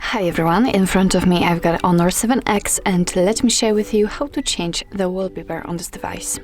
Hi everyone, in front of me I've got Honor 7X and let me share with you how to change the wallpaper on this device.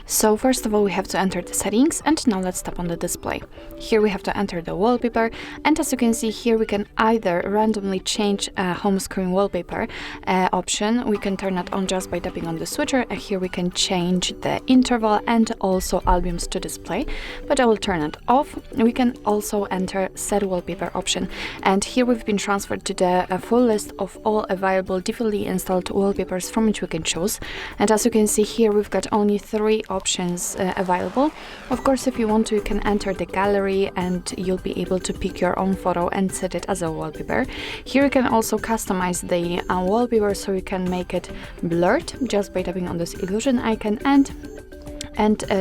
So first of all we have to enter the settings, and now let's tap on the display. Here we have to enter the wallpaper, and as you can see here we can either randomly change a home screen wallpaper option. We can turn it on just by tapping on the switcher, and here we can change the interval and also albums to display, but I will turn it off. We can also enter set wallpaper option, and here we've been transferred to the full list of all available defaultly installed wallpapers from which we can choose. And as you can see here we've got only 3 options available. Of course, if you want to, you can enter the gallery and you'll be able to pick your own photo and set it as a wallpaper. Here you can also customize the wallpaper, so you can make it blurred just by tapping on this illusion icon and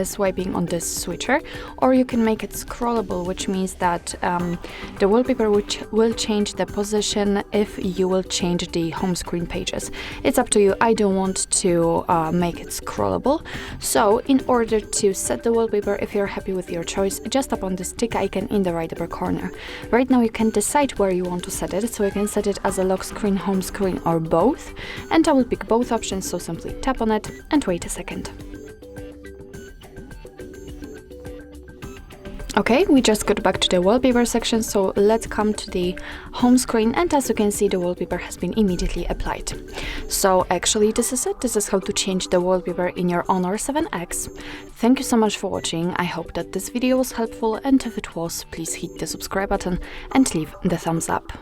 swiping on this switcher, or you can make it scrollable, which means that the wallpaper will change the position if you will change the home screen pages. It's up to you. I don't want to make it scrollable. So in order to set the wallpaper, if you're happy with your choice, just tap on this tick icon in the right upper corner. Right now you can decide where you want to set it, so you can set it as a lock screen, home screen, or both, and I will pick both options, so simply tap on it and wait a second. Okay, we just got back to the wallpaper section, so let's come to the home screen, and as you can see the wallpaper has been immediately applied. So actually this is it. This is how to change the wallpaper in your Honor 7X. Thank you so much for watching. I hope that this video was helpful, and if it was, please hit the subscribe button and leave the thumbs up.